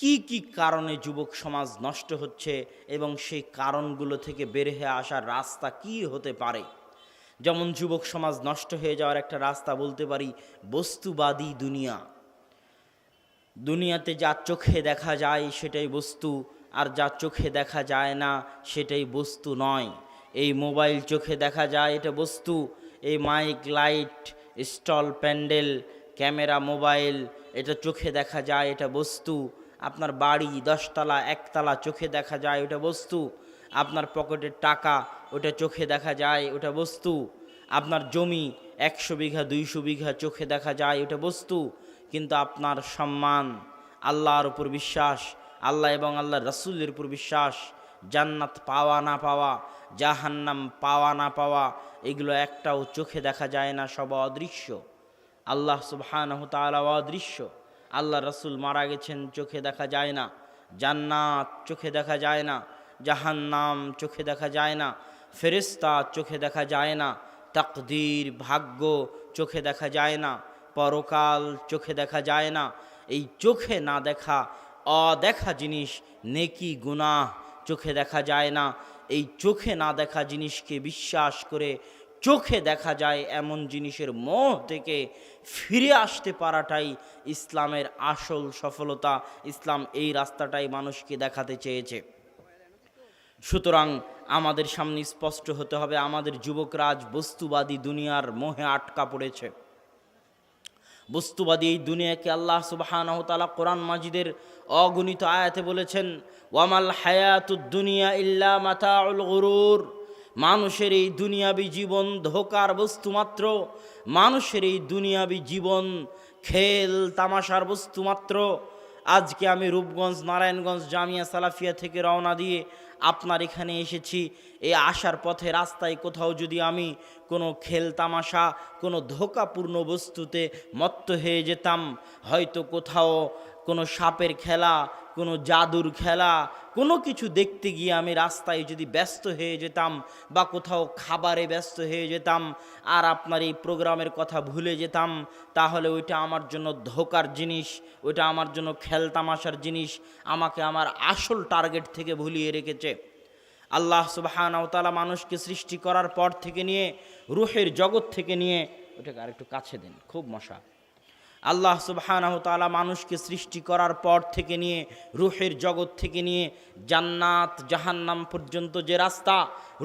কি কারণে যুবক সমাজ নষ্ট হচ্ছে এবং সেই কারণগুলো থেকে বের হয়ে আসার রাস্তা কি হতে পারে। যেমন যুবক সমাজ নষ্ট হয়ে যাওয়ার একটা রাস্তা বলতে পারি বস্তুবাদী দুনিয়া। দুনিয়াতে যা চোখে দেখা যায় সেটাই বস্তু, আর যা চোখে দেখা যায় না সেটাই বস্তু নয়। এই মোবাইল চোখে দেখা যায় এটা বস্তু, এই mic, light, stall, pandal, camera, mobile এটা চোখে দেখা যায় এটা বস্তু। আপনার বাড়ি 10 তলা 1 তলা চোখে দেখা যায় ওটা বস্তু। আপনার পকেটের টাকা ওটা চোখে দেখা যায় ওটা বস্তু। আপনার জমি 100 বিঘা 200 বিঘা চোখে দেখা যায় ওটা বস্তু। কিন্তু আপনার সম্মান, আল্লাহর উপর বিশ্বাস, আল্লাহ এবং আল্লাহর রাসূলের উপর বিশ্বাস, জান্নাত পাওয়া না পাওয়া, জাহান্নাম পাওয়া না পাওয়া, এগুলো একটাও চোখে দেখা যায় না, সব অদৃশ্য। আল্লাহ সুবহানাহু তাআলা অদৃশ্য, আল্লাহ রাসূল মারা গেছেন, চোখে দেখা যায় না। জান্নাত চোখে দেখা যায় না, জাহান্নাম চোখে দেখা যায় না, ফেরেশতা চোখে দেখা যায় না, তাকদীর ভাগ্য চোখে দেখা যায় না, পরকাল চোখে দেখা যায় না। এই চোখে না দেখা অদেখা জিনিস নেকি গুনাহ চোখে দেখা যায় না। এই চোখে না দেখা জিনিসকে বিশ্বাস করে চোখে দেখা যায় এমন জিনিসের মোহ থেকে ফিরে আসতে পারাটাই ইসলামের আসল সফলতা। ইসলাম এই রাস্তাটাই মানুষকে দেখাতে চেয়েছে। সুতরাং আমাদের সামনে স্পষ্ট হতে হবে, আমাদের যুবকরা আজ বস্তুবাদী দুনিয়ার মোহে আটকা পড়েছে। বস্তুবাদী এই দুনিয়াকে আল্লাহ সুবহানাহু ওয়া তাআলা কোরআন মাজিদের অগণিত আয়াতে বলেছেন, ওয়ামাল হায়াতুদ দুনিয়া ইল্লা মাতাউল গুরুর। মানুষের এই দুনিয়াবী জীবন ধোঁকার বস্তু মাত্র। মানুষের এই দুনিয়াবী জীবন খেল তামাশার বস্তু মাত্র। আজকে আমি রূপগঞ্জ নারায়ণগঞ্জ জামিয়া সালাফিয়া থেকে রওনা দিয়ে আপনার এখানে এসেছি। এই আসার পথে রাস্তায় কোথাও যদি আমি কোনো খেল তামাশা, কোনো ধোঁকাপূর্ণ বস্তুতে মত্ত হয়ে যেতাম, হয়তো কোথাও কোনো সাপের খেলা, কোনো জাদুর খেলা, কোনো কিছু দেখতে গিয়ে আমি রাস্তায় যদি ব্যস্ত হয়ে যেতাম বা কোথাও খাবারে ব্যস্ত হয়ে যেতাম আর আপনার এই প্রোগ্রামের কথা ভুলে যেতাম, তাহলে ওইটা আমার জন্য ধোঁকার জিনিস, ওইটা আমার জন্য খেলতামাশার জিনিস, আমাকে আমার আসল টার্গেট থেকে ভুলিয়ে রেখেছে। আল্লাহ সুবহানাহু ওয়া তাআলা মানুষকে সৃষ্টি করার পর থেকে নিয়ে, রূহের জগৎ থেকে নিয়ে, ওটাকে আরেকটু কাছে দেন, খুব মশা। আল্লাহ সুবহানাহু ওয়া তাআলা মানুষকে সৃষ্টি করার পর থেকে নিয়ে, রূহের জগৎ থেকে নিয়ে জান্নাত জাহান্নাম পর্যন্ত যে রাস্তা,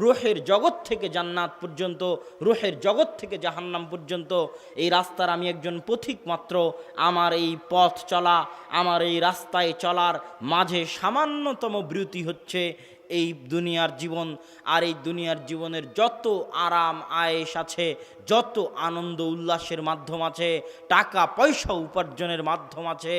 রূহের জগৎ থেকে জান্নাত পর্যন্ত, রূহের জগৎ থেকে জাহান্নাম পর্যন্ত, এই রাস্তার আমি একজন পথিক মাত্র। আমার এই পথ চলা, আমার এই রাস্তায় চলার মাঝে সামান্যতম বিরতি হচ্ছে এই দুনিয়ার জীবন। আর এই দুনিয়ার জীবনের যত আরাম আয়েশ আছে, যত আনন্দ উল্লাসের মাধ্যম আছে, টাকা পয়সা উপার্জনের মাধ্যম আছে,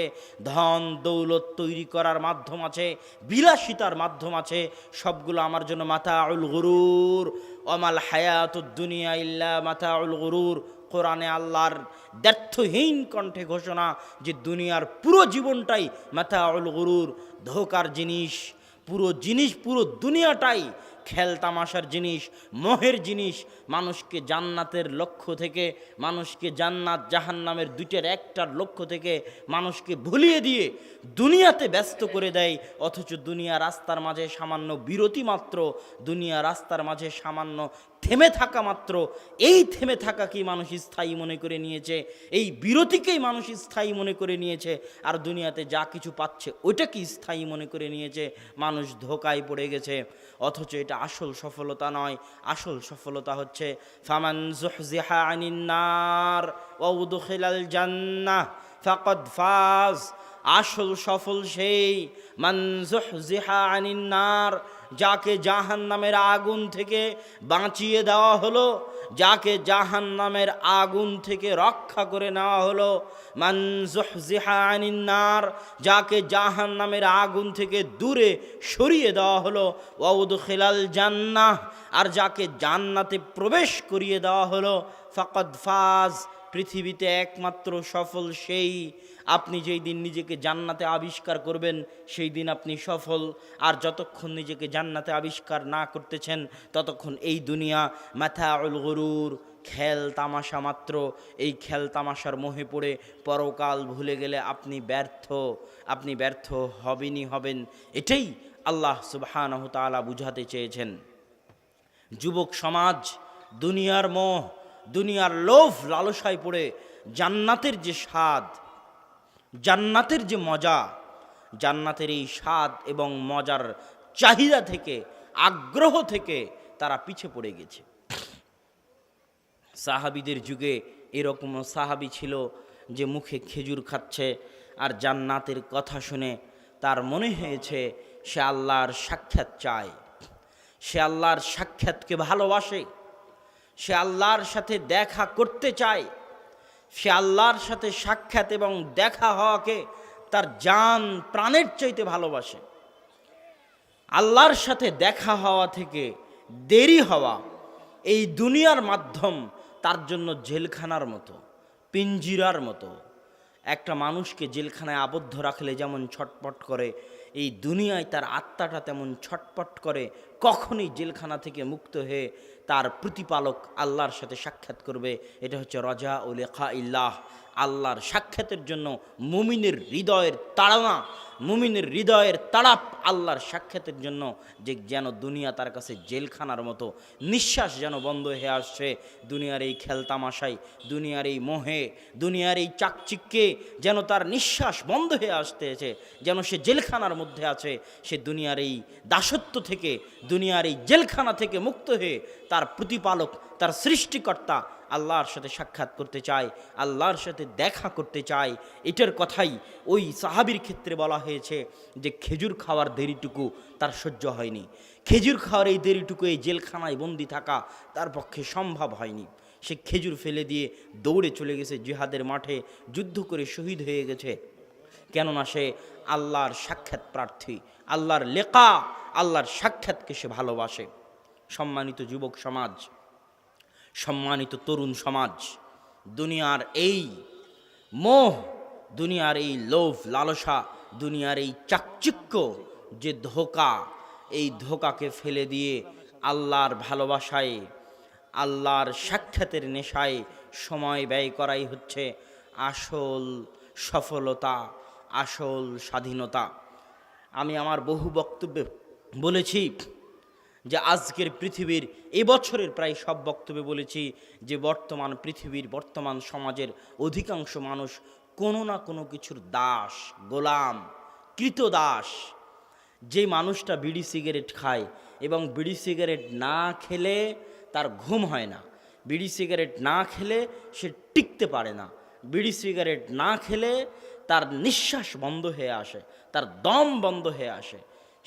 ধন দৌলত তৈরি করার মাধ্যম আছে, বিলাসিতার মাধ্যম আছে, সবগুলো আমার জন্য মাতাউল গুরুর। ওয়ামাল হায়াতুদ দুনিয়া ইল্লা মাতাউল গুরুর। কোরআনে আল্লাহর দ্ব্যর্থহীন কণ্ঠে ঘোষণা যে দুনিয়ার পুরো জীবনটাই মাতাউল গুরুর, ধোঁকার জিনিস। পুরো দুনিয়াটাই খেলতামাশার জিনিস, মোহের জিনিস। মানুষকে জান্নাতের লক্ষ্য থেকে, মানুষকে জান্নাত জাহান্নামের দুইটার একটার লক্ষ্য থেকে মানুষকে ভুলিয়ে দিয়ে দুনিয়াতে ব্যস্ত করে দেয়। অথচ দুনিয়া রাস্তার মাঝে সামান্য বিরতি মাত্র, দুনিয়া রাস্তার মাঝে সামান্য থেমে থাকা মাত্র। এই থেমে থাকাকেই মানুষ স্থায়ী মনে করে নিয়েছে, এই বিরতিকেই মানুষ স্থায়ী মনে করে নিয়েছে। আর দুনিয়াতে যা কিছু পাচ্ছে ওইটাকে স্থায়ী মনে করে নিয়েছে। মানুষ ধোঁকায় পড়ে গেছে। অথচ এটা আসল সফলতা নয়। আসল সফলতা হচ্ছে ফামান যুহজিহা আনিন নার ওয়া উদখিলাল জান্নাহ ফাকাদ ফাজ। আসল সফল সেই মান যুহজিহা আনিন নার, যাকে জাহান্নামের আগুন থেকে বাঁচিয়ে দেওয়া হলো, যাকে জাহান্নামের আগুন থেকে রক্ষা করে নেওয়া হলো। মান যুহজিহা আনিন নার, যাকে জাহান্নামের আগুন থেকে দূরে সরিয়ে দেওয়া হলো। ওয়া উদখিলাল জান্নাহ, আর যাকে জান্নাতে প্রবেশ করিয়ে দেওয়া হলো। ফাকাদ ফাজ, পৃথিবীতে একমাত্র সফল সেই। আপনি যেই দিন নিজেকে জান্নাতে আবিষ্কার করবেন সেই দিন আপনি সফল। আর যতক্ষণ নিজেকে জান্নাতে আবিষ্কার না করতেছেন ততক্ষণ এই দুনিয়া মাতাউল গুরুর, খেল তামাশা মাত্র। এই খেল তামাশার মোহে পড়ে পরকাল ভুলে গেলে আপনি ব্যর্থ হবেন। এটাই আল্লাহ সুবহানাহু তাআলা বুঝাতে চেয়েছেন। যুবক সমাজ দুনিয়ার মোহ, দুনিয়ার লোভ লালসায় পড়ে জান্নাতের যে স্বাদ, জান্নাতের যে মজা, জান্নাতের এই স্বাদ এবং মজার চাহিদা থেকে, আগ্রহ থেকে তারা পিছে পড়ে গেছে। সাহাবীদের যুগে এরকমও সাহাবী ছিল যে মুখে খেজুর খাচ্ছে আর জান্নাতের কথা শুনে তার মনে হয়েছে সে আল্লাহর সাক্ষাৎ চায়, সে আল্লাহর সাক্ষাৎকে ভালোবাসে, সে আল্লাহর সাথে দেখা করতে চায়, সে আল্লাহর সাথে সাক্ষাৎ এবং দেখা হওয়াকে তার জান প্রাণের চাইতে ভালোবাসে। আল্লাহর সাথে দেখা হওয়া থেকে দেরি হওয়া এই দুনিয়ার মাধ্যম তার জন্য জেলখানার মতো, পিঞ্জিরার মতো। একটা মানুষকে জেলখানায় আবদ্ধ রাখলে যেমন ছটপট করে, এই দুনিয়ায় তার আত্মাটা তেমন ছটপট করে। কখনই জেলখানা থেকে মুক্ত হয়ে তার প্রতিপালক আল্লাহর সাথে সাক্ষাৎ করবে। এটা হচ্ছে রজা ও লেখা ইল্লাহ, আল্লাহর সাক্ষাতের জন্য মুমিনের হৃদয়ের তাড়না, মুমিনের হৃদয়ের তাড়াপ আল্লাহর সাক্ষাতের জন্য, যে যেন দুনিয়া তার কাছে জেলখানার মতো। নিঃশ্বাস যেন বন্ধ হয়ে আসছে দুনিয়ার এই খেলতামাশায়, দুনিয়ার এই মোহে, দুনিয়ার এই চাকচিক্যে যেন তার নিঃশ্বাস বন্ধ হয়ে আসতেছে, যেন সে জেলখানার মধ্যে আছে। সে দুনিয়ার এই দাসত্ব থেকে, দুনিয়ার এই জেলখানা থেকে মুক্ত হয়ে তার প্রতিপালক, তার সৃষ্টিকর্তা আল্লাহর সাথে সাক্ষাৎ করতে চায়, আল্লাহর সাথে দেখা করতে চায়। এটার কথাই ওই সাহাবীর ক্ষেত্রে বলা হয়েছে যে খেজুর খাওয়ার দেরিটুকু তার সহ্য হয়নি। খেজুর খাওয়ার এই দেরিটুকু, এই জেলখানায় বন্দি থাকা তার পক্ষে সম্ভব হয়নি। সে খেজুর ফেলে দিয়ে দৌড়ে চলে গেছে জিহাদের মাঠে, যুদ্ধ করে শহীদ হয়ে গেছে। কেননা সে আল্লাহর সাক্ষাৎ প্রার্থী, আল্লাহর লেকা, আল্লাহর সাক্ষাৎকে সে ভালোবাসে। সম্মানিত যুবক সমাজ, সম্মানিত তরুণ সমাজ, দুনিয়ার এই মোহ, দুনিয়ার এই লোভ লালসা, দুনিয়ার এই চাকচিক্য যে ধোঁকা, এই ধোঁকাকে ফেলে দিয়ে আল্লাহর ভালোবাসায়, আল্লাহর সাক্ষাতের নেশায় সময় ব্যয় করাই হচ্ছে আসল সফলতা, আসল স্বাধীনতা। আমি আমার বহু বক্তব্যে বলেছি যে আজকের পৃথিবীর, এবছরের প্রায় সব বক্তব্যে বলেছি যে বর্তমান পৃথিবীর, বর্তমান সমাজের অধিকাংশ মানুষ কোনো না কোনো কিছুর দাস, গোলাম, কৃতদাস। যে মানুষটা বিড়ি সিগারেট খায় এবং বিড়ি সিগারেট না খেলে তার ঘুম হয় না, বিড়ি সিগারেট না খেলে সে টিকতে পারে না, বিড়ি সিগারেট না খেলে তার নিঃশ্বাস বন্ধ হয়ে আসে, তার দম বন্ধ হয়ে আসে,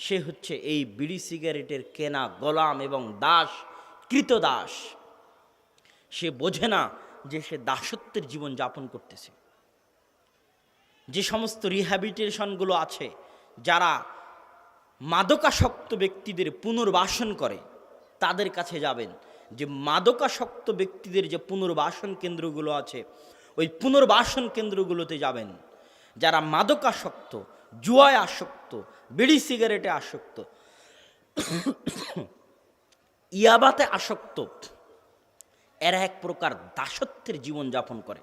সে হচ্ছে এই বিড়ি সিগারেটের কেনা গোলাম এবং দাস, কৃতদাস। সে বোঝে না যে সে দাসত্বের জীবন যাপন করতেছে। যে সমস্ত রিহ্যাবিলিটেশনগুলো আছে, যারা মাদকাসক্ত ব্যক্তিদের পুনর্বাসন করে, তাদের কাছে যাবেন। যে মাদকাসক্ত ব্যক্তিদের যে পুনর্বাসন কেন্দ্রগুলো আছে, ওই পুনর্বাসন কেন্দ্রগুলোতে যাবেন। যারা মাদকাসক্ত, জুয়ায় আসক্ত, বিড়ি সিগারেটে আসক্ত, ইয়াবাতে আসক্ত, এরা এক প্রকার দাসত্বের জীবন যাপন করে।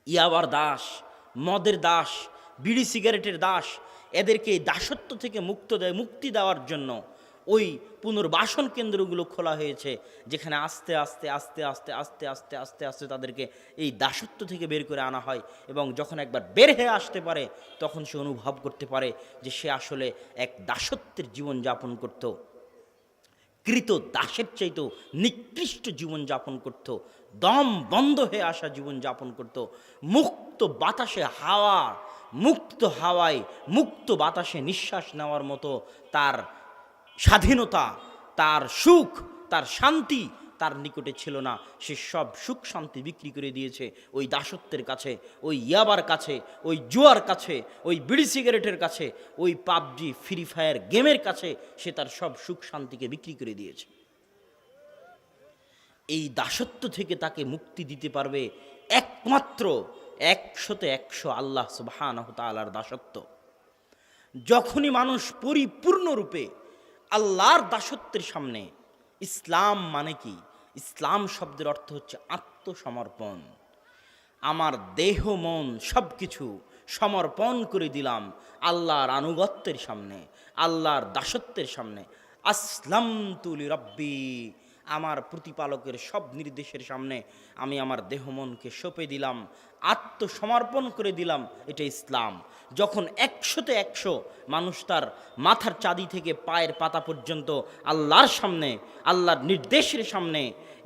ইয়াবার দাস, মদের দাস, বিড়ি সিগারেটের দাস। এদেরকে এই দাসত্ব থেকে মুক্তি দেওয়ার জন্য ওই পুনর্বাসন কেন্দ্রগুলো খোলা হয়েছে, যেখানে আস্তে আস্তে আস্তে আস্তে আস্তে আস্তে আস্তে আস্তে তাদেরকে এই দাসত্ব থেকে বের করে আনা হয়। এবং যখন একবার বের হয়ে আসতে পারে, তখন সে অনুভব করতে পারে যে সে আসলে এক দাসত্বের জীবন যাপন করত, কৃত দাসের চাইতেও নিকৃষ্ট জীবন যাপন করত, দম বন্ধ হয়ে আসা জীবন যাপন করত। মুক্ত বাতাসে হাওয়া, মুক্ত হাওয়ায়, মুক্ত বাতাসে নিঃশ্বাস নেওয়ার মতো তার স্বাধীনতা, তার সুখ, তার শান্তি তার নিকটে ছিল না। সে সব সুখ শান্তি বিক্রি করে দিয়েছে ওই দাসত্বের কাছে, ওই ইয়াবার কাছে, ওই জুয়ার কাছে, ওই বিড়ি সিগারেটের কাছে, ওই পাবজি ফ্রি ফায়ার গেমের কাছে সে তার সব সুখ শান্তিকে বিক্রি করে দিয়েছে। এই দাসত্ব থেকে তাকে মুক্তি দিতে পারবে একমাত্র 100% আল্লাহ সুবহানাহু তাআলার দাসত্ব। যখনই মানুষ পরিপূর্ণরূপে আল্লাহর দাসত্বের সামনে, ইসলাম মানে কি, ইসলাম শব্দের অর্থ হচ্ছে আত্মসমর্পণ। আমার দেহ মন সব কিছু সমর্পণ করে দিলাম আল্লাহর আনুগত্যের সামনে, আল্লাহর দাসত্বের সামনে। আসলামতু লিরাব্বি, আমার প্রতিপালকের সব নির্দেশের সামনে আমি আমার দেহ মনকে সঁপে দিলাম, আত্মসমর্পণ করে দিলাম। এটা ইসলাম। যখন 100তে 100 মানুষ তার মাথার চাঁদি থেকে পায়ের পাতা পর্যন্ত আল্লাহর সামনে, আল্লাহর নির্দেশের সামনে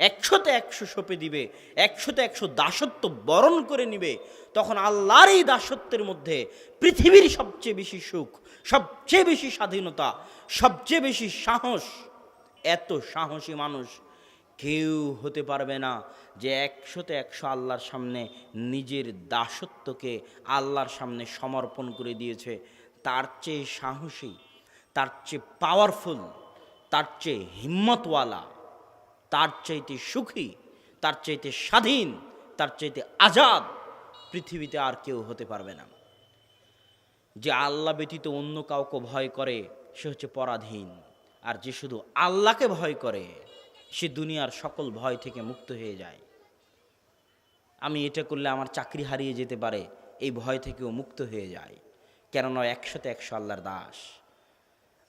100তে 100 সঁপে দিবে, 100তে 100 দাসত্ব বরণ করে নিবে, তখন আল্লাহর এই দাসত্বের মধ্যে পৃথিবীর সবচেয়ে বেশি সুখ, সবচেয়ে বেশি স্বাধীনতা, সবচেয়ে বেশি সাহস। এত সাহসী মানুষ কেউ হতে পারবে না যে 100তে 100 আল্লাহর সামনে নিজের দাসত্বকে আল্লাহর সামনে সমর্পণ করে দিয়েছে। তার চেয়ে সাহসী, তার চেয়ে পাওয়ারফুল, তার চেয়ে হিম্মতওয়ালা, তার চাইতে সুখী, তার চাইতে স্বাধীন, তার চাইতে আজাদ পৃথিবীতে আর কেউ হতে পারবে না। যে আল্লাহ ব্যতীত অন্য কাউকে ভয় করে সে হচ্ছে পরাধীন, আর যে শুধু আল্লাহকে ভয় করে সে দুনিয়ার সকল ভয় থেকে মুক্ত হয়ে যায়। আমি এটা করলে আমার চাকরি হারিয়ে যেতে পারে, এই ভয় থেকেও মুক্ত হয়ে যায়, কেননা 100তে 100 আল্লাহর দাস।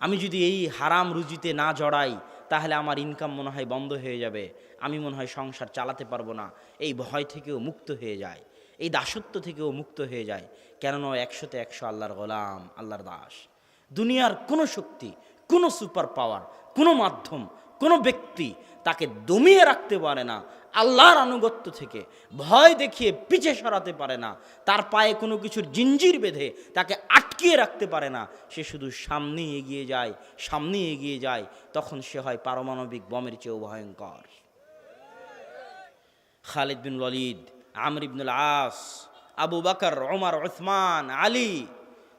আমি যদি এই হারাম রুজিতে না জড়াই তাহলে আমার ইনকাম মনে হয় বন্ধ হয়ে যাবে, আমি মনে হয় সংসার চালাতে পারবো না, এই ভয় থেকেও মুক্ত হয়ে যায়, এই দাসত্ব থেকেও মুক্ত হয়ে যায়, কেননা 100তে 100 আল্লাহর গোলাম, আল্লাহর দাস। দুনিয়ার কোনো শক্তি, কোনো সুপার পাওয়ার, কোনো মাধ্যম, কোনো ব্যক্তি তাকে দমিয়ে রাখতে পারে না, আল্লাহর আনুগত্য থেকে ভয় দেখিয়ে পিছে সরাতে পারে না, তার পায়ে কোনো কিছুর জিঞ্জির বেঁধে তাকে আটকিয়ে রাখতে পারে না। সে শুধু সামনে এগিয়ে যায়, সামনে এগিয়ে যায়, তখন সে হয় পারমাণবিক বমের চেয়েও ভয়ঙ্কর। খালিদ বিন ওয়ালিদ, আমর ইবনুল আস, আবু বকর, ওমর, উসমান, আলী,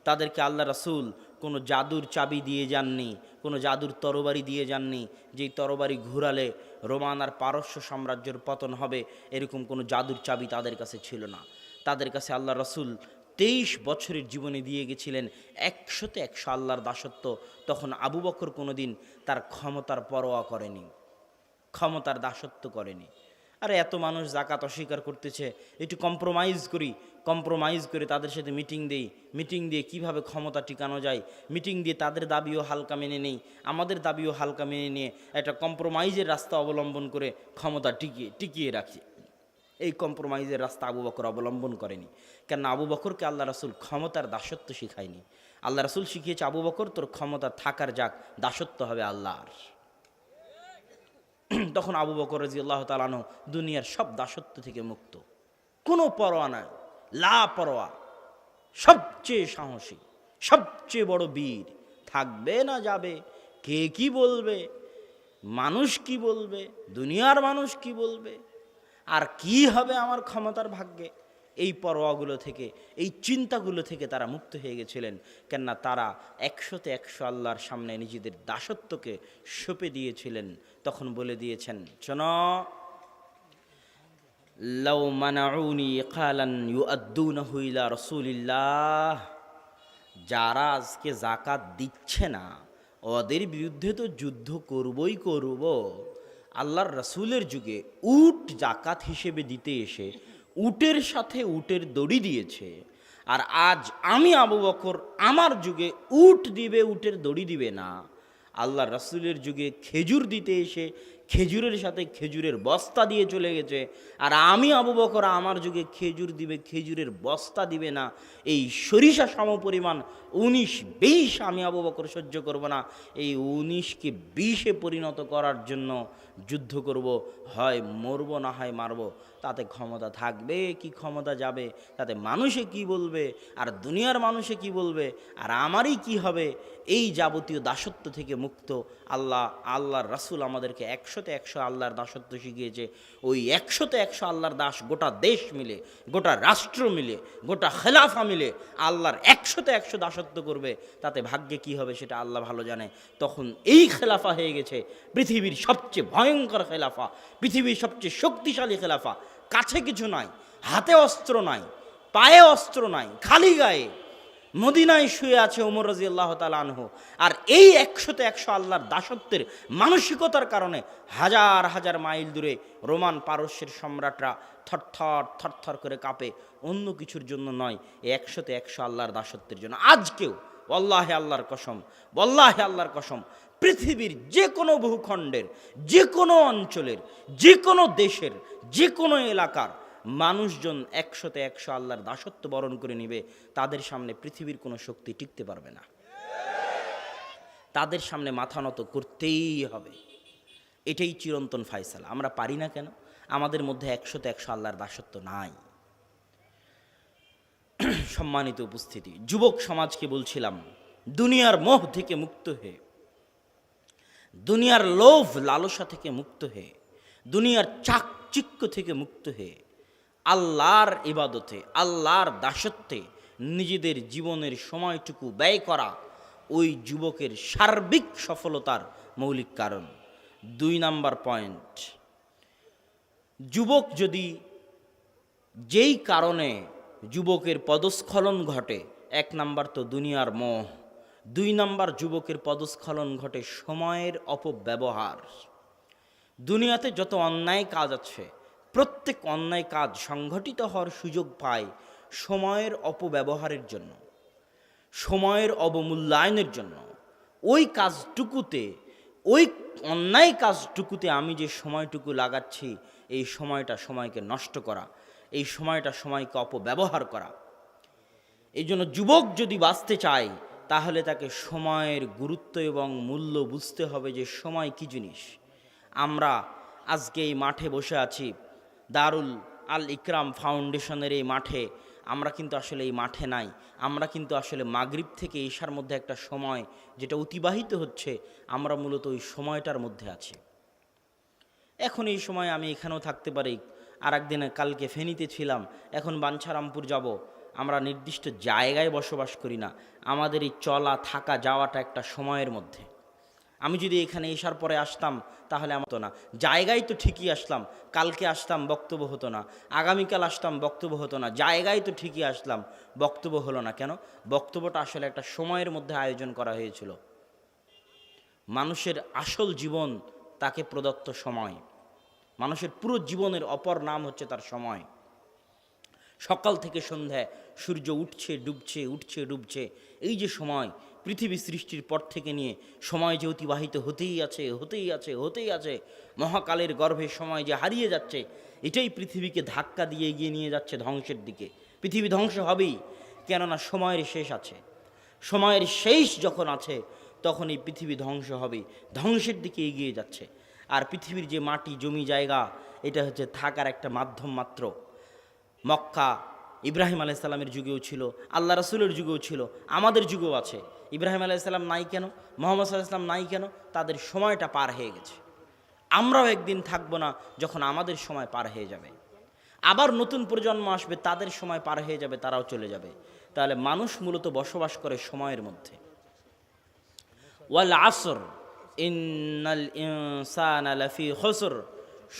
তাদেরকে আল্লাহ রাসূল কোনো জাদুর চাবি দিয়ে যাননি, কোনো জাদুর তরবারি দিয়ে যাননি, যেই তরবারি ঘুরালে রোমান আর পারস্য সাম্রাজ্যের পতন হবে, এরকম কোনো জাদুর চাবি তাদের কাছে ছিল না। তাদের কাছে আল্লাহ রাসূল 23 বছরের জীবনে দিয়ে গেছিলেন 100তে 100 আল্লাহর দাসত্ব। তখন আবু বকর কোনো দিন তার ক্ষমতার পরোয়া করেনি, ক্ষমতার দাসত্ব করেনি। আরে এত মানুষ জাকাত অস্বীকার করতেছে, একটু কম্প্রোমাইজ করে তাদের সাথে মিটিং দিয়ে কিভাবে ক্ষমতা টিকানো যায়, মিটিং দিয়ে তাদের দাবিও হালকা মেনে নেই, আমাদের দাবিও হালকা মেনে নিয়ে একটা কম্প্রোমাইজের রাস্তা অবলম্বন করে ক্ষমতা টিকিয়ে রাখি। এই কম্প্রোমাইজের রাস্তা আবু বকর অবলম্বন করেনি, কেন আবু বকরকে আল্লাহ রাসূল ক্ষমতার দাসত্ব শিখায়নি। আল্লাহ রাসূল শিখিয়েছে, আবু বকর তোর ক্ষমতা থাকার যাক, দাসত্ব হবে আল্লাহর। তখন আবু বকর রাদিয়াল্লাহু তাআলা আনহু দুনিয়ার সব দাসত্ব থেকে মুক্ত, কোনো পরোয়া নাই, লাপরোয়া, সবচেয়ে সাহসী, সবচেয়ে বড় বীর। থাকবে না যাবে, কে কি বলবে, মানুষ কি বলবে, দুনিয়ার মানুষ কি বলবে, আর কি হবে আমার ক্ষমতার ভাগ্যে, এই পরোয়াগুলো থেকে, এই চিন্তাগুলো থেকে তারা মুক্ত হয়ে গেছিলেন। কেননা তারা 100তে 100 আল্লাহর সামনে নিজেদের দাসত্বকে সঁপে দিয়েছিলেন। তখন বলে দিয়েছেন, শোনো, লাউ মানাউনি কালান ইউআদ্দুনাহু ইলা রাসূলিল্লাহ, যারা আজকে যাকাত দিচ্ছে না ওদের বিরুদ্ধে তো যুদ্ধ করবই করব। আল্লাহর রাসূলের যুগে উট যাকাত হিসেবে দিতে এসে উটের সাথে উটের দড়ি দিয়েছে, আর আজ আমি আবু বকর আমার যুগে উট দিবে, উটের দড়ি দিবে না। আল্লাহর রাসূলের যুগে খেজুর দিতে এসে খেজুরের সাথে খেজুরের বস্তা দিয়ে চলে গেছে, আর আমি আবু বকর আমার যুগে খেজুর দিবে, খেজুরের বস্তা দিবে না। এই সরিষা সমপরিমাণ 19-20 আমি আবু বকর সহ্য করব না। এই 19কে 20-এ পরিণত করার জন্য যুদ্ধ করব, হয় মরব না হয় মারব। তাতে ক্ষমতা থাকবে কি ক্ষমতা যাবে, তাতে মানুষে কি বলবে, আর দুনিয়ার মানুষে কি বলবে, আর আমারই কি হবে। এই যাবতীয় দাসত্ব থেকে মুক্ত আল্লাহর রাসূল আমাদেরকে 100তে 100 আল্লাহর দাসত্ব শিখিয়েছে। ওই 100তে 100 আল্লাহর দাস গোটা দেশ মিলে, গোটা রাষ্ট্র মিলে, গোটা খেলাফা মিলে আল্লাহর 100তে 100 দাসত্ব করবে, তাতে ভাগ্যে কি হবে সেটা আল্লাহ ভালো জানে। তখন এই খেলাফা হয়ে গেছে পৃথিবীর সবচেয়ে ভয়ঙ্কর খেলাফা, পৃথিবীর সবচেয়ে শক্তিশালী খেলাফা। কাছে কিছু নাই, হাতে অস্ত্র নাই, পায়ে অস্ত্র নাই, খালি গায়ে মদিনায় শুয়ে আছে ওমর রাদিয়াল্লাহু তাআলা আনহু। আর এই 100তে 100 আল্লাহর দাসত্বের মানসিকতার কারণে হাজার হাজার মাইল দূরে রোমান পারস্যের সম্রাটরা থরথর থরথর করে কাঁপে, অন্য কিছুর জন্য নয়, এই 100তে 100 আল্লাহর দাসত্বের জন্য। আজকেও ওয়াল্লাহি আল্লাহর কসম, ওয়াল্লাহি আল্লাহর কসম, পৃথিবীর যে কোনো ভূখণ্ডের, যে কোনো অঞ্চলের, যে কোনো দেশের, যে কোনো এলাকার মানুষজন 100তে 100 আল্লাহর দাসত্ব বরণ করে নিবে, তাদের সামনে পৃথিবীর কোনো শক্তি টিকতে পারবে না। তাদের সামনে মাথা নত করতেই হবে। এটাই চিরন্তন ফায়সালা। আমরা পারি না কেন? আমাদের মধ্যে 100তে 100 আল্লাহর দাসত্ব নাই। সম্মানিত উপস্থিতি, যুবক সমাজকে বলছিলাম, দুনিয়ার মোহ থেকে মুক্ত হয়ে, দুনিয়ার লোভ লালসা থেকে মুক্ত হয়ে, দুনিয়ার চাকচিক্য থেকে মুক্ত হয়ে আল্লাহর ইবাদতে, আল্লাহর দাসত্বে নিজেদের জীবনের সময়টুকু ব্যয় করা ওই যুবকের সার্বিক সফলতার মৌলিক কারণ। 2 নাম্বার পয়েন্ট, যুবক যদি যেই কারণে যুবকের পদস্খলন ঘটে, 1 নাম্বার তো দুনিয়ার মোহ, 2 নাম্বার যুবকের পদস্খলন ঘটে সময়ের অপব্যবহার। দুনিয়াতে যত অন্যায় কাজ আছে, প্রত্যেক অন্যায় কাজ সংঘটিত হওয়ার সুযোগ পায় সময়ের অপব্যবহারের জন্য, সময়ের অবমূল্যায়নের জন্য। ওই কাজটুকুতে, ওই অন্যায় কাজটুকুতে আমি যে সময়টুকু লাগাচ্ছি, এই সময়টা সময়কে নষ্ট করা, এই সময়টা সময়কে অপব্যবহার করা। এই জন্য যুবক যদি বাঁচতে চায়, তাহলে তাকে সময়ের গুরুত্ব এবং মূল্য বুঝতে হবে যে সময় কী জিনিস। আমরা আজকে এই মাঠে বসে আছি, দারুল আল ইকরাম ফাউন্ডেশনের এই মাঠে। আমরা কিন্তু আসলে এই মাঠে নাই, আমরা কিন্তু আসলে মাগরিব থেকে ঈশার মধ্যে একটা সময় যেটা অতিবাহিত হচ্ছে, আমরা মূলত ওই সময়টার মধ্যে আছি। এখন এই সময় আমি এখানেও থাকতে পারি, আর একদিনে কালকে ফেনীতে ছিলাম, এখন বাঞ্ছারামপুর যাব। আমরা নির্দিষ্ট জায়গায় বসবাস করি না, আমাদের এই চলা থাকা যাওয়াটা একটা সময়ের মধ্যে। আমি যদি এখানে এসার পরে আসতাম তাহলে আমার তো না, জায়গায় তো ঠিকই আসলাম, কালকে আসতাম বক্তব্য হতো না, আগামীকাল আসতাম বক্তব্য হতো না, জায়গায় তো ঠিকই আসলাম, বক্তব্য হলো না কেন? বক্তব্যটা আসলে একটা সময়ের মধ্যে আয়োজন করা হয়েছিল। মানুষের আসল জীবন তাকে প্রদত্ত সময়, মানুষের পুরো জীবনের অপর নাম হচ্ছে তার সময়। সকাল থেকে সন্ধ্যায় সূর্য উঠছে ডুবছে, উঠছে ডুবছে, এই যে সময়, পৃথিবী সৃষ্টির পর থেকে নিয়ে সময় যে অতিবাহিত হতেই আছে, হতেই আছে, হতেই আছে, মহাকালের গর্ভে সময় যে হারিয়ে যাচ্ছে, এটাই পৃথিবীকে ধাক্কা দিয়ে এগিয়ে নিয়ে যাচ্ছে ধ্বংসের দিকে। পৃথিবী ধ্বংস হবেই, কেননা সময়ের শেষ আছে। সময়ের শেষ যখন আছে, তখন এই পৃথিবী ধ্বংস হবে, ধ্বংসের দিকে এগিয়ে যাচ্ছে। আর পৃথিবীর যে মাটি জমি জায়গা, এটা হচ্ছে থাকার একটা মাধ্যম মাত্র। মক্কা ইব্রাহিম আলাইসাল্লামের যুগেও ছিল, আল্লাহ রাসূলের যুগেও ছিল, আমাদের যুগেও আছে। ইব্রাহিম আলাইসাল্লাম নাই কেন? মুহাম্মদ সাল্লাল্লাহু আলাইহি ওয়াসাল্লাম নাই কেন? তাদের সময়টা পার হয়ে গেছে। আমরাও একদিন থাকবো না, যখন আমাদের সময় পার হয়ে যাবে। আবার নতুন প্রজন্ম আসবে, তাদের সময় পার হয়ে যাবে, তারাও চলে যাবে। তাহলে মানুষ মূলত বসবাস করে সময়ের মধ্যে। ওয়াল আসর ইন্নাল ইনসানা লাফি খুসর,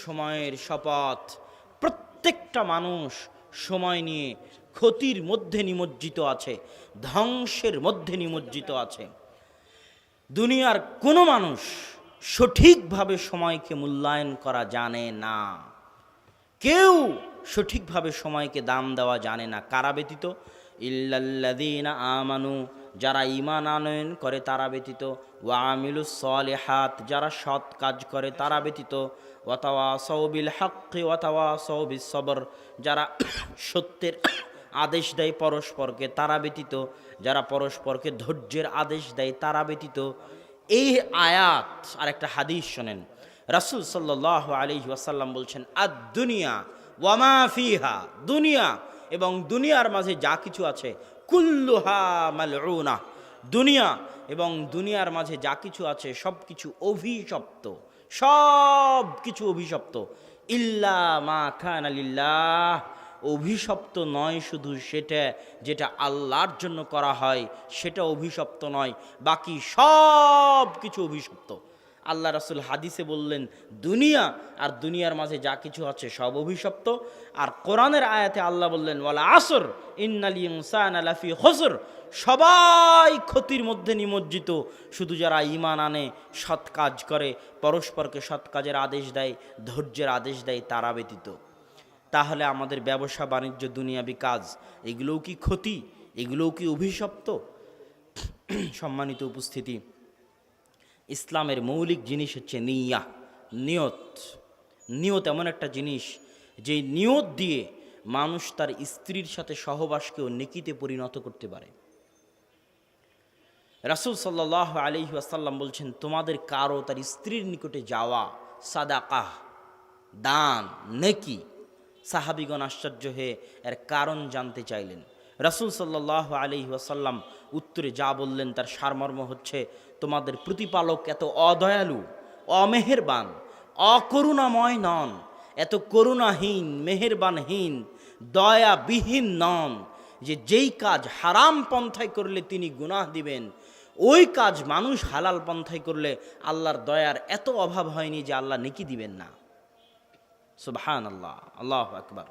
সময়ের শপথ, প্রত্যেকটা মানুষ সময় নিয়ে ক্ষতির মধ্যে নিমজ্জিত আছে, ধ্বংসের মধ্যে নিমজ্জিত আছে। দুনিয়ার কোনো মানুষ সঠিকভাবে সময়কে মূল্যায়ন করা জানে না, কেউ সঠিকভাবে সময়কে দাম দেওয়া জানে না। কারা ব্যতীত? ইল্লাল্লাযীনা আমানু, যারা ঈমান আনয়ন করে তারা ব্যতীত, ওয়া আমিলুস সালিহাত, যারা সৎ কাজ করে তারা ব্যতীত, ওয়া তাওয়াসাউ বিল হাক্কি ওয়া তাওয়াসাউ বিস সবর, যারা সত্যের আদেশ দেয় পরস্পরকে তারা ব্যতীত, যারা পরস্পরকে ধৈর্যের আদেশ দেয় তারা ব্যতীত। এই আয়াত আর একটা হাদিস শোনেন, রাসূল সাল্লাল্লাহু আলাইহি ওয়াসাল্লাম বলছেন, আদ দুনিয়া ওয়া মা ফিহা, দুনিয়া এবং দুনিয়ার মাঝে যা কিছু আছে, কুল্লুহা মালউনা, দুনিয়া এবং দুনিয়ার মাঝে যা কিছু আছে সব কিছু অভিশপ্ত, সব কিছু অভিশপ্ত। ইল্লা মা কানা লিল্লাহ, অভিশপ্ত নয় শুধু সেটা যেটা আল্লাহর জন্য করা হয়, সেটা অভিশপ্ত নয়, বাকি সব কিছু অভিশপ্ত। আল্লাহ রাসূল হাদিসে বললেন দুনিয়া আর দুনিয়ার মাঝে যা কিছু আছে সব অভিশপ্ত। আর কোরআনের আয়াতে আল্লাহ বললেন ওয়ালা আসর ইন্নাল ইনসানা লাফি খুসর, সবাই ক্ষতির মধ্যে নিমজ্জিত, শুধু যারা ঈমান আনে, সৎ কাজ করে, পরস্পরকে সৎ কাজের আদেশ দেয়, ধৈর্যের আদেশ দেয়, তারা ব্যতীত। তাহলে আমাদের ব্যবসা বাণিজ্য দুনিয়াবি কাজ এগুলোও কি ক্ষতি, এগুলোও কি অভিশপ্ত? সম্মানিত উপস্থিতি, ইসলামের মৌলিক জিনিস হচ্ছে নিয়ত। নিয়ত এমন একটা জিনিস যে নিয়ত দিয়ে মানুষ তার স্ত্রীর সাথে সহবাসকেও নেকিতে পরিণত করতে পারে। রাসূল সাল্লাল্লাহু আলাইহি ওয়াসাল্লাম বলছেন, তোমাদের কারো তার স্ত্রীর নিকটে যাওয়া সাদাকাহ, দান, নেকি। সাহাবীগণ আশ্চর্য হয়ে এর কারণ জানতে চাইলেন। রাসূল সাল্লাল্লাহু আলাইহি ওয়াসাল্লাম উত্তরে যা বললেন তার সারমর্ম হচ্ছে, তোমাদের প্রতিপালক এত অদয়ালু, অমেহেরবান, অকরুণাময় নন, এত করুণাহীন, মেহেরবানহীন, দয়াবিহীন নন যে যেই কাজ হারাম পন্থায় করলে তিনি গুনাহ দিবেন, ওই কাজ মানুষ হালাল পন্থায় করলে আল্লাহর দয়ার এত অভাব হয়নি যে আল্লাহ নেকি দিবেন না। সুবহানাল্লাহ, আল্লাহু আকবার।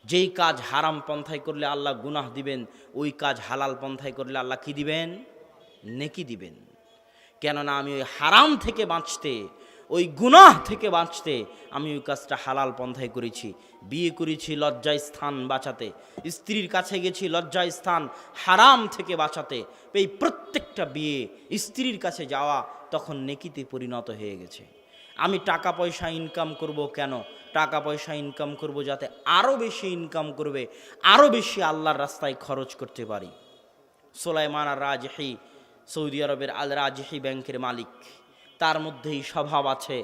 যেই কাজ হারাম পন্থায় করলে আল্লাহ গুনাহ দিবেন, ওই কাজ হালাল পন্থায় করলে আল্লাহ কি দিবেন? নেকি দিবেন। কেননা আমি ওই হারাম থেকে বাঁচতে, ওই গুনাহ থেকে বাঁচতে আমি ওই কাজটা হালাল পন্থায় করেছি। বিয়ে করেছি লজ্জায় স্থান বাঁচাতে, স্ত্রীর কাছে গেছি লজ্জায় স্থান হারাম থেকে বাঁচাতে। এই প্রত্যেকটা বিয়ে, স্ত্রীর কাছে যাওয়া তখন নেকিতে পরিণত হয়ে গেছে। আমি টাকা পয়সা ইনকাম করব কেন? টাকা পয়সা ইনকাম করব যাতে আরও বেশি ইনকাম করবে, আরও বেশি আল্লাহর রাস্তায় খরচ করতে পারি। সুলাইমান আর রাজহি, সৌদি আরবের আল রাজহি ব্যাংকের মালিক, তার মধ্যেই স্বভাব আছে,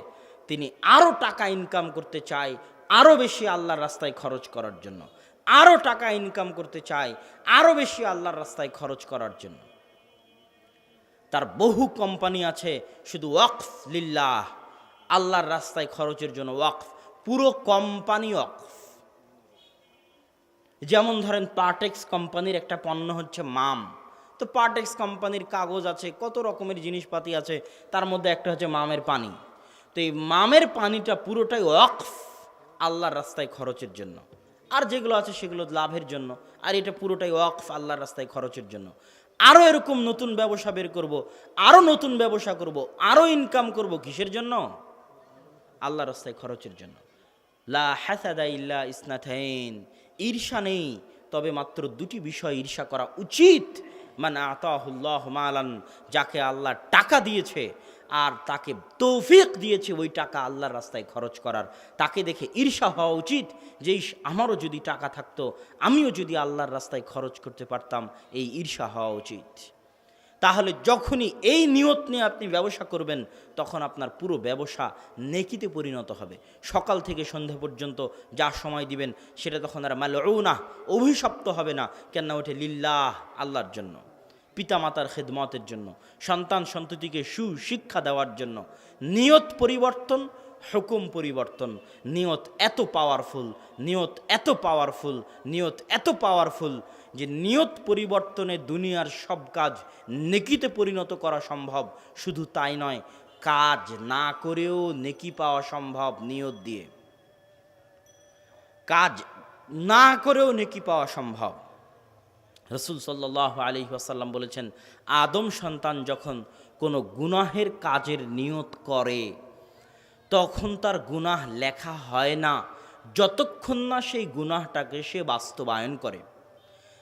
তিনি আরও টাকা ইনকাম করতে চায় আরও বেশি আল্লাহর রাস্তায় খরচ করার জন্য, আরও টাকা ইনকাম করতে চায় আরও বেশি আল্লাহর রাস্তায় খরচ করার জন্য। তার বহু কোম্পানি আছে শুধু ওয়াকফ লিল্লাহ, আল্লাহর রাস্তায় খরচের জন্য ওয়াকফ, পুরো কোম্পানি ওয়াকফ। যেমন ধরেন পার্টেক্স কোম্পানির একটা পণ্য হচ্ছে মাম, তো পার্টেক্স কোম্পানির কাগজ আছে, কত রকমের জিনিসপাতি আছে, তার মধ্যে একটা হচ্ছে মামের পানি। তো এই মামের পানিটা পুরোটাই ওয়াকফ, আল্লাহর রাস্তায় খরচের জন্য। আর যেগুলো আছে সেগুলো লাভের জন্য, আর এটা পুরোটাই ওয়াকফ, আল্লাহর রাস্তায় খরচের জন্য। আরও এরকম নতুন ব্যবসা বের করব, আরও নতুন ব্যবসা করব, আরও ইনকাম করব, কিসের জন্য? আল্লাহর রাস্তায় খরচের জন্য। লা হাসাদা ইল্লা ইসনাতাইন, ঈর্ষা নেই, তবে মাত্র দুটি বিষয় ঈর্ষা করা উচিত। মান আতাহুল্লাহু মালান, যাকে আল্লাহ টাকা দিয়েছে আর তাকে তৌফিক দিয়েছে ওই টাকা আল্লাহর রাস্তায় খরচ করার, তাকে দেখে ঈর্ষা হওয়া উচিত যে আমারও যদি টাকা থাকতো, আমিও যদি আল্লাহর রাস্তায় খরচ করতে পারতাম, এই ঈর্ষা হওয়া উচিত। তাহলে যখনই এই নিয়ত নিয়ে আপনি ব্যবসা করবেন, তখন আপনার পুরো ব্যবসা নেকিতে পরিণত হবে। সকাল থেকে সন্ধ্যা পর্যন্ত যা সময় দিবেন সেটা তখন আর মালউনা, অভিশপ্ত হবে না। কেন? ওঠে লিল্লাহ, আল্লাহর জন্য, পিতামাতার খেদমতের জন্য, সন্তান সন্ততিকে সুশিক্ষা দেওয়ার জন্য। নিয়ত পরিবর্তন, হুকুম পরিবর্তন। নিয়ত এত পাওয়ারফুল, নিয়ত এত পাওয়ারফুল, নিয়ত এত পাওয়ারফুল যে নিয়ত পরিবর্তনে দুনিয়ার সব কাজ নেকিতে পরিণত করা সম্ভব। শুধু তাই নয়, কাজ না করেও নেকি পাওয়া সম্ভব নিয়ত দিয়ে। কাজ না করেও নেকি পাওয়া সম্ভব। রাসূল সাল্লাল্লাহু আলাইহি ওয়াসাল্লাম বলেছেন, আদম সন্তান যখন কোনো গুনাহের কাজের নিয়ত করে তখন তার গুনাহ লেখা হয় না যতক্ষণ না সেই গুনাহটাকে সে বাস্তবায়ন করে।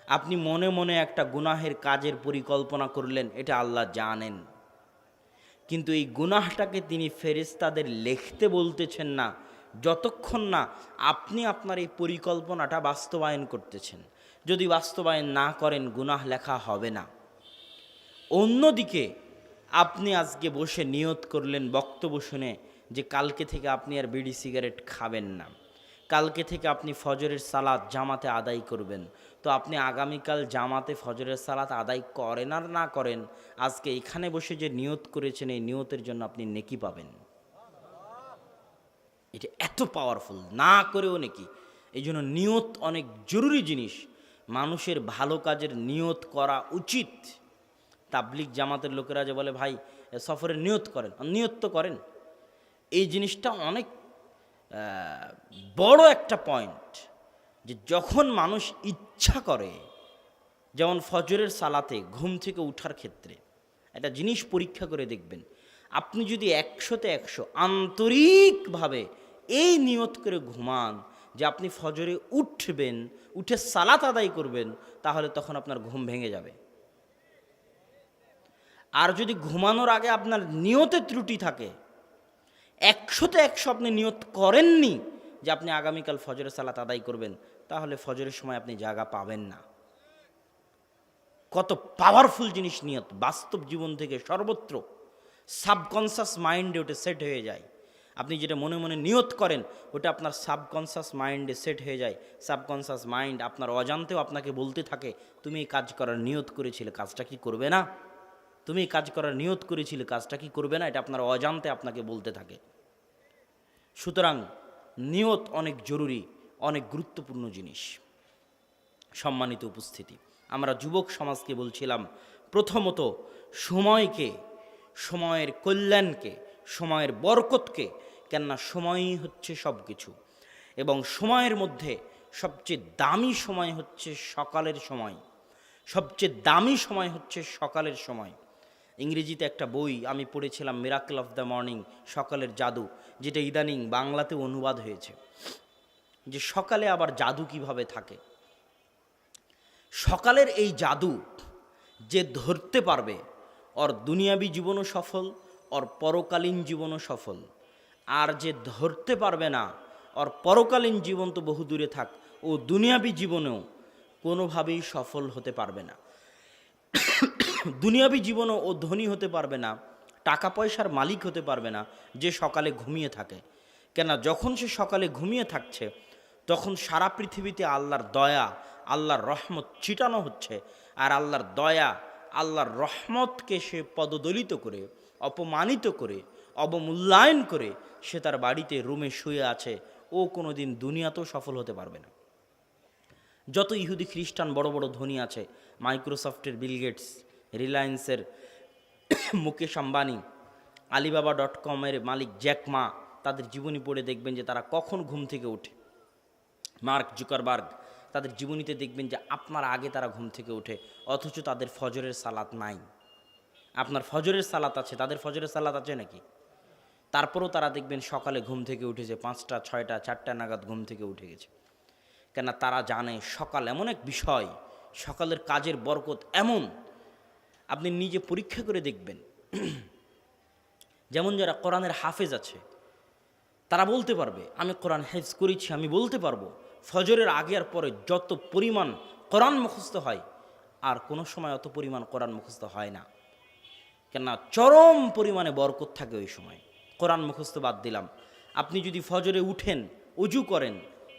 আপনি মনে মনে একটা গুনাহের কাজের পরিকল্পনা করলেন, এটা আল্লাহ জানেন, কিন্তু এই গুনাহটাকে তিনি ফেরেশতাদের লিখতে বলতেছেন না যতক্ষণ না আপনি আপনার এই পরিকল্পনাটা বাস্তবায়ন করতেছেন। যদি বাস্তবায়ন না করেন গুনাহ লেখা হবে না। অন্যদিকে আপনি আজকে বসে নিয়ত করলেন বক্তব্য শুনে যে কালকে থেকে আপনি আর বিড়ি সিগারেট খাবেন না, কালকে থেকে আপনি ফজরের সালাত জামাতে আদায় করবেন। তো আপনি আগামীকাল জামাতে ফজরের সালাত আদায় করেন আর না করেন, আজকে এখানে বসে যে নিয়ত করেছেন এই নিয়তের জন্য আপনি নেকি পাবেন। এটা এত পাওয়ারফুল, না করেও নেকি। এই জন্য নিয়ত অনেক জরুরি জিনিস। মানুষের ভালো কাজের নিয়ত করা উচিত। তাবলিগ জামাতের লোকেরা যে বলে ভাই সফরের নিয়ত করেন, নিয়ত তো করেন। এই জিনিসটা অনেক বড় একটা পয়েন্ট, যে যখন মানুষ ইচ্ছা করে, যেমন ফজরের সালাতে ঘুম থেকে উঠার ক্ষেত্রে একটা জিনিস পরীক্ষা করে দেখবেন, আপনি যদি 100-তে 100 আন্তরিকভাবে এই নিয়ত করে ঘুমান যে আপনি ফজরে উঠবেন, উঠে সালাত আদায় করবেন, তাহলে তখন আপনার ঘুম ভেঙে যাবে। আর যদি ঘুমানোর আগে আপনার নিয়তে ত্রুটি থাকে, 100-তে 100 আপনি নিয়ত করেননি যে আপনি আগামীকাল ফজরের সালাত আদায় করবেন, তাহলে ফজরের সময় আপনি জায়গা পাবেন না। কত পাওয়ারফুল জিনিস নিয়ত, বাস্তব জীবন থেকে সর্বত্র সাবকনসিয়াস মাইন্ডে ওটা সেট হয়ে যায়। আপনি যেটা মনে মনে নিয়ত করেন ওটা আপনার সাবকনসিয়াস মাইন্ডে সেট হয়ে যায়। সাবকনসিয়াস মাইন্ড আপনার অজান্তেও আপনাকে বলতে থাকে, তুমি এই কাজ করার নিয়ত করেছিলে, কাজটা কি করবে না? তুমি এই কাজ করার নিয়ত করেছিলে, কাজটা কি করবে না? এটা আপনার অজান্তে আপনাকে বলতে থাকে। সুতরাং নিয়ত অনেক জরুরি, অনেক গুরুত্বপূর্ণ জিনিস। সম্মানিত উপস্থিতি, আমরা যুবক সমাজকে বলছিলাম, প্রথমত সময়কে, সময়ের কল্যাণকে, সময়ের বরকতকে, কেননা সময়ই হচ্ছে সব কিছু, এবং সময়ের মধ্যে সবচেয়ে দামি সময় হচ্ছে সকালের সময়। সবচেয়ে দামি সময় হচ্ছে সকালের সময়। ইংরেজিতে একটা বই আমি পড়েছিলাম, মিরাকল অফ দ্য মর্নিং, সকালের জাদু, যেটা ইদানিং বাংলাতে অনুবাদ হয়েছে, যে সকালে আবার জাদু কিভাবে থাকে। সকালের এই জাদু যে ধরতে পারবে, ওর দুনিয়াবী জীবনও সফল, ওর পরকালীন জীবনও সফল। আর যে ধরতে পারবে না, ওর পরকালীন জীবন তো বহু দূরে থাক, ও দুনিয়াবী জীবনেও কোনোভাবেই সফল হতে পারবে না। দুনিয়াবী জীবনও ও ধনী হতে পারবে না, টাকা পয়সার মালিক হতে পারবে না যে সকালে ঘুমিয়ে থাকে। কেন, যখন সে সকালে ঘুমিয়ে থাকছে তখন সারা পৃথিবীতে আল্লাহর দয়া, আল্লাহর রহমত ছিটানো হচ্ছে, আর আল্লাহর দয়া, আল্লাহর রহমতকে সে পদদলিত করে, অপমানিত করে, অবমূল্যায়ন করে সে তার বাড়িতে রুমে শুয়ে আছে। ও কোনো দিন দুনিয়াতেও সফল হতে পারবে না। যত ইহুদি খ্রিস্টান বড় বড় ধনী আছে, মাইক্রোসফটের বিল গেটস, রিলায়েন্সের মুকেশ আম্বানি, alibaba.com-এর মালিক জ্যাক মা, তাদের জীবনী পড়ে দেখবেন যে তারা কখন ঘুম থেকে ওঠে। মার্ক জুকারবার্গ, তাদের জীবনীতে দেখবেন যে আপনার আগে তারা ঘুম থেকে ওঠে, অথচ তাদের ফজরের সালাত নাই। আপনার ফজরের সালাত আছে, তাদের ফজরের সালাত আছে নাকি? তারপরেও তারা দেখবেন সকালে ঘুম থেকে উঠেছে 5টা, 6টা, 4টা নাগাদ ঘুম থেকে উঠে গেছে। কেন, তারা জানে সকাল এমন এক বিষয়, সকালের কাজের বরকত এমন, আপনি নিজে পরীক্ষা করে দেখবেন। যেমন যারা কোরআনের হাফেজ আছে, তারা বলতে পারবে আমি কোরআন হেফজ করেছি, আমি বলতে পারবো ফজরের আগে আর পরে যত পরিমাণ কোরআন মুখস্থ হয়, আর কোনো সময় অত পরিমাণ কোরআন মুখস্থ হয় না। কেননা চরম পরিমাণে বরকত থাকে ওই সময়। কোরআন মুখস্থ বাদ দিলাম, আপনি যদি ফজরে উঠেন, অজু করেন,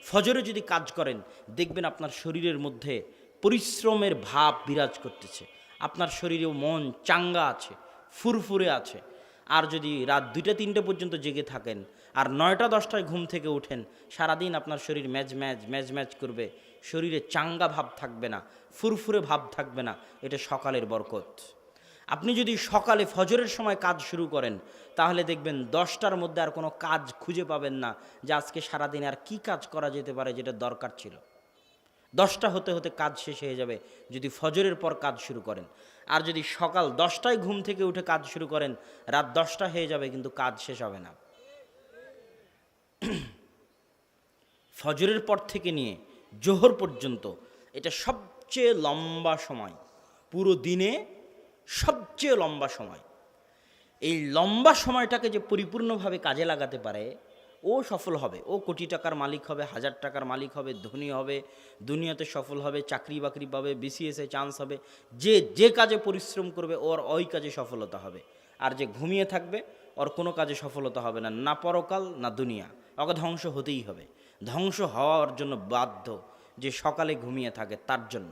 ফজরে যদি কাজ করেন, দেখবেন আপনার শরীরের মধ্যে পরিশ্রমের ভাব বিরাজ করতেছে, আপনার শরীরেও মন চাঙ্গা আছে, ফুরফুরে আছে। আর যদি রাত 2টা-3টে পর্যন্ত জেগে থাকেন আর 9টা-10টায় ঘুম থেকে উঠেন, সারাদিন আপনার শরীর ম্যাজ করবে, শরীরে চাঙ্গা ভাব থাকবে না, ফুরফুরে ভাব থাকবে না। এটা সকালের বরকত। আপনি যদি সকালে ফজরের সময় কাজ শুরু করেন, তাহলে দেখবেন 10টার মধ্যে আর কোনো কাজ খুঁজে পাবেন না যে আজকে সারাদিন আর কি কাজ করা যেতে পারে যেটা দরকার ছিল। 10টা হতে হতে কাজ শেষ হয়ে যাবে যদি ফজরের পর কাজ শুরু করেন। আর যদি সকাল 10টায় ঘুম থেকে উঠে কাজ শুরু করেন, রাত 10টা হয়ে যাবে কিন্তু কাজ শেষ হবে না। ফজরের পর থেকে নিয়ে জোহর পর্যন্ত এটা সবচেয়ে লম্বা সময়, পুরো দিনে সবচেয়ে লম্বা সময়। এই লম্বা সময়টাকে যে পরিপূর্ণভাবে কাজে লাগাতে পারে, ও সফল হবে, ও কোটি টাকার মালিক হবে, 1000 টাকার মালিক হবে, ধনী হবে, দুনিয়াতে সফল হবে, চাকরি বাকরি পাবে, বিসিএসে চান্স হবে। যে কাজে পরিশ্রম করবে ওর ওই কাজে সফলতা হবে। আর যে ঘুমিয়ে থাকবে ওর কোনো কাজে সফলতা হবে না, না পরকাল না দুনিয়া, ওকে ধ্বংস হতেই হবে। ধ্বংস হওয়ার জন্য বাধ্য যে সকালে ঘুমিয়ে থাকে, তার জন্য।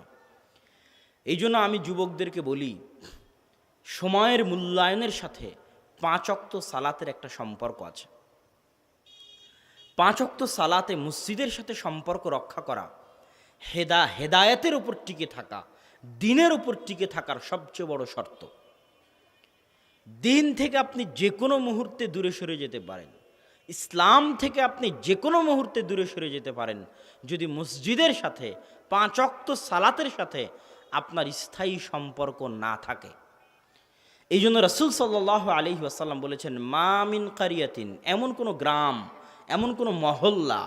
এই জন্য আমি যুবকদেরকে বলি, সময়ের মূল্যায়নের সাথে 5 ওয়াক্ত সালাতের একটা সম্পর্ক আছে। 5 ওয়াক্ত সালাতে মসজিদের সাথে সম্পর্ক রক্ষা করা, হেদায়েতের উপর টিকে থাকা, দিনের উপর টিকে থাকার সবচেয়ে বড় শর্ত। দিন থেকে আপনি যে কোনো মুহূর্তে দূরে সরে যেতে পারেন, ইসলাম থেকে আপনি যে কোনো মুহূর্তে দূরে সরে যেতে পারেন, যদি মসজিদের সাথে 5 ওয়াক্ত সালাতের সাথে আপনার স্থায়ী সম্পর্ক না থাকে। এই জন্য রাসূল সাল্লাল্লাহু আলাইহি ওয়াসাল্লাম বলেছেন, মা মিন কারিয়াতিন, এমন কোনো গ্রাম, এমন কোনো মহল্লা,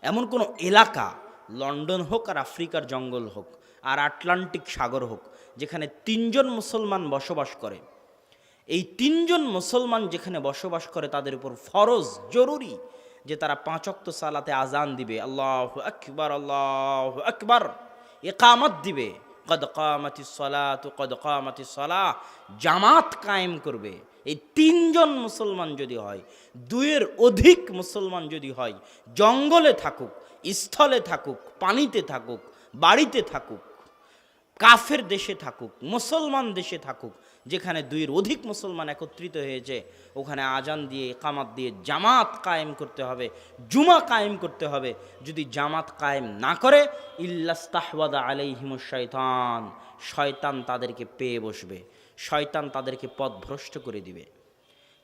এমন কোনো এলাকা, লন্ডন হোক আর আফ্রিকার জঙ্গল হোক আর আটলান্টিক সাগর হোক, যেখানে 3 জন মুসলমান বসবাস করে, এই 3 জন মুসলমান যেখানে বসবাস করে তাদের উপর ফরজ, জরুরি যে তারা 5 ওয়াক্ত সালাতে আজান দিবে, আল্লাহু আকবার আল্লাহু আকবার, ইকামত দিবে, কদ কামাতিস সালাতু কদ কামাতিস সালাহ, জামাত কায়েম করবে। এই 3 জন মুসলমান যদি হয়, 2-এর অধিক মুসলমান যদি হয়, জঙ্গলে থাকুক, স্থলে থাকুক, পানিতে থাকুক, বাড়িতে থাকুক, কাফের দেশে থাকুক, মুসলমান দেশে থাকুক, যেখানে 2-এর অধিক মুসলমান একত্রিত হয়েছে, ওখানে আজান দিয়ে ইকামত দিয়ে জামাত কায়েম করতে হবে, জুমা কায়েম করতে হবে। যদি জামাত কায়েম না করে, ইল্লাস্তাহওয়াদা আলাইহিমুশ শাইতান, শয়তান তাদেরকে পেয়ে বসবে, শয়তান তাদেরকে পথভ্রষ্ট করে দিবে।